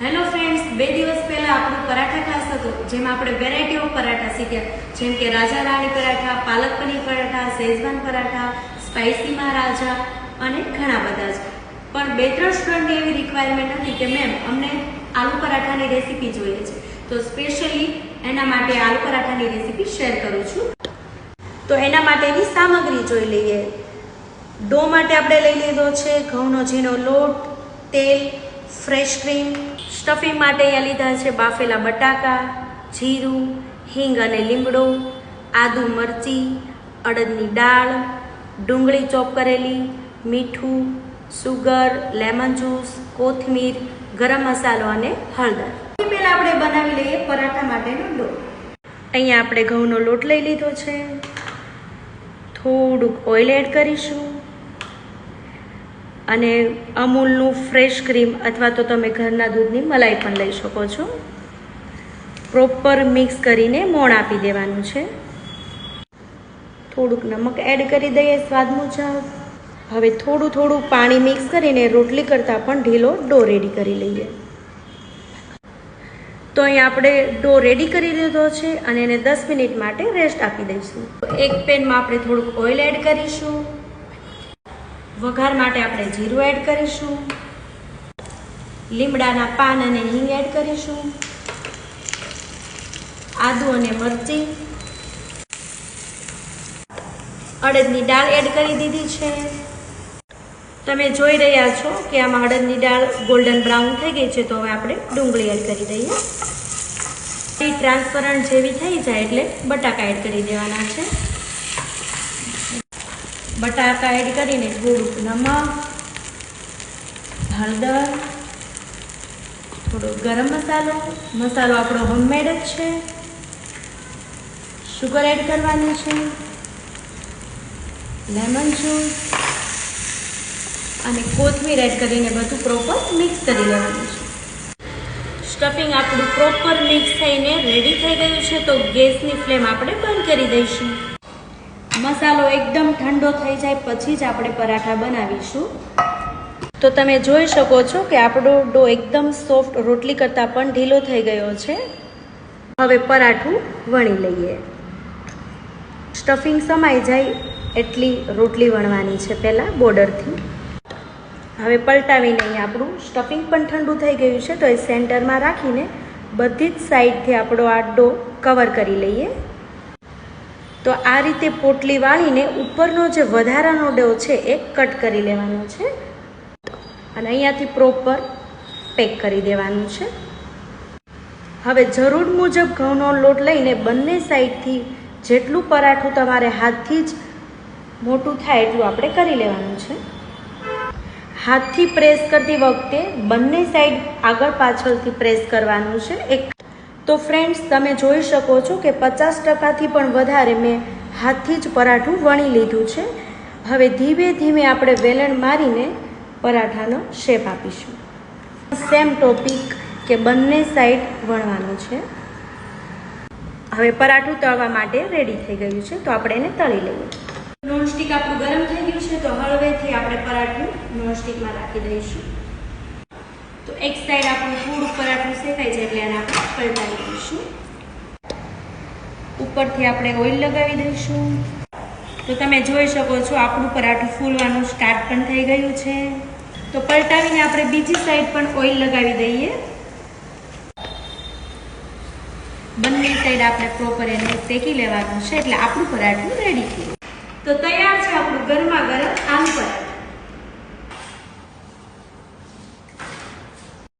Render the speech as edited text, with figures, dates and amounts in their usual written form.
Hello friends, 2 દિવસ પહેલા આપણો પરાઠા ક્લાસ હતો, જેમાં આપણે વેરાયટી ઓફ પરાઠા શીખ્યા, જેમ કે રાજા રાણી પરાઠા, પાલક પનીર પરાઠા, શેઝવાન પરાઠા, સ્પાઇસી મહારાજા અને ઘણા બધા જ. પણ 2-3 સ્ટુડન્ટની એવી રિક્વાયરમેન્ટ હતી કે મેમ અમને આલુ પરાઠાની રેસીપી જોઈએ છે, તો સ્પેશિયલી એના માટે આલુ પરાઠાની રેસીપી શેર કરું છું. તો એના માટેની સામગ્રી જોઈ લઈએ. ડો માટે આપણે લઈ લીધો છે ઘઉંનો ઝીણો લોટ, તેલ, ફ્રેશ ક્રીમ. સ્ટફિંગ માટે અહીંયા લીધા છે બાફેલા બટાકા, જીરું, હિંગ અને લીમડો, આદુ મરચી, અડદની દાળ, ડુંગળી ચોપ કરેલી, મીઠું, સુગર, લેમન જ્યુસ, કોથમીર, ગરમ મસાલો અને હળદર. પહેલા આપણે બનાવી લઈએ પરાઠા માટેનો ડો. અહીંયા આપણે ઘઉંનો લોટ લઈ લીધો છે. થોડુંક ઓઇલ એડ કરીશું અને અમૂલનું ફ્રેશ ક્રીમ અથવા તો તમે ઘરના દૂધની મલાઈ પણ લઈ શકો છો. પ્રોપર મિક્સ કરીને મોણ આપી દેવાનું છે. થોડુંક નમક એડ કરી દઈએ સ્વાદ મુજબ. હવે થોડું પાણી મિક્સ કરીને રોટલી કરતાં પણ ઢીલો ડો રેડી કરી લઈએ. તો અહીંયા આપણે ડો રેડી કરી દીધો છે અને એને 10 મિનિટ માટે રેસ્ટ આપી દઈશું. એક પેનમાં આપણે થોડુંક ઓઇલ એડ કરીશું. વઘાર માટે આપણે જીરું એડ કરીશું, લીમડાના પાન અને હિંગ એડ કરીશું, આદુ અને મરચી, અડદની દાળ એડ કરી દીધી છે. તમે જોઈ રહ્યા છો કે આમાં અડદની દાળ ગોલ્ડન બ્રાઉન થઈ ગઈ છે, તો હવે આપણે ડુંગળી એડ કરી દઈએ. ટ્રાન્સપરન્ટ જેવી થઈ જાય એટલે બટાકા એડ કરી દેવાના છે. બટાકા એડ કરીને થોડુંક નમક, હળદર, થોડો ગરમ મસાલો આપણો હોમમેડ જ છે, શુગર એડ કરવાની છે, લેમન જ્યુસ અને કોથમીર એડ કરીને બધું પ્રોપર મિક્સ કરી લેવાનું છે. સ્ટફિંગ આપણું પ્રોપર મિક્સ થઈને રેડી થઈ ગયું છે, તો ગેસની ફ્લેમ આપણે બંધ કરી દઈશું. મસાલો એકદમ ઠંડો થઈ જાય પછી જ આપણે પરાઠા બનાવીશું. તો તમે જોઈ શકો છો કે આપણો ડો એકદમ સોફ્ટ, રોટલી કરતાં પણ ઢીલો થઈ ગયો છે. હવે પરાઠું વણી લઈએ. સ્ટફિંગ સમાઈ જાય એટલી રોટલી વણવાની છે પહેલાં બોર્ડરથી. હવે પલટાવીને અહીં આપણું સ્ટફિંગ પણ ઠંડુ થઈ ગયું છે, તો એ સેન્ટરમાં રાખીને બધી જ સાઈડથી આપણો આ ડો કવર કરી લઈએ. તો આ રીતે પોટલી વાળીને ઉપરનો જે વધારાનો ડો છે એ કટ કરી લેવાનો છે અને અહીંયાથી પ્રોપર પેક કરી દેવાનું છે. હવે જરૂર મુજબ ઘઉંનો લોટ લઈને બંને સાઈડથી જેટલું પરાઠું તમારે હાથથી જ મોટું થાય એટલું આપણે કરી લેવાનું છે. હાથથી પ્રેસ કરતી વખતે બંને સાઈડ આગળ પાછળથી પ્રેસ કરવાનું છે. તો ફ્રેન્ડ્સ, તમે જોઈ શકો છો કે 50%થી પણ વધારે મેં હાથથી જ પરાઠું વણી લીધું છે. હવે ધીમે ધીમે આપણે વેલણ મારીને પરાઠાનો શેપ આપીશું. સેમ ટોપિક કે બંને સાઈડ વણવાનું છે. હવે પરાઠું તળવા માટે રેડી થઈ ગયું છે, તો આપણે એને તળી લઈએ. નોનસ્ટિક આપણું ગરમ થઈ ગયું છે, તો હળવેથી આપણે પરાઠું નોનસ્ટિકમાં રાખી દઈશું. તો એક સાઈડ આપણું થોડું પરાઠું શેકાઈ જાય એટલે એને આપણે પલટાવી દઈશું. ઉપરથી આપણે ઓઇલ લગાવી દઈશું. તો તમે જોઈ શકો છો આપણું પરાઠું ફૂલવાનું સ્ટાર્ટ પણ થઈ ગયું છે. તો પલટાવીને આપણે બીજી સાઈડ પણ ઓઇલ લગાવી દઈએ. બંને સાઈડ આપણે પ્રોપર એને શેકી લેવાનું છે એટલે આપણું પરાઠું રેડી થઈ ગયું. તો તૈયાર છે આપણું ગરમા ગરમ આલુ પરાઠું.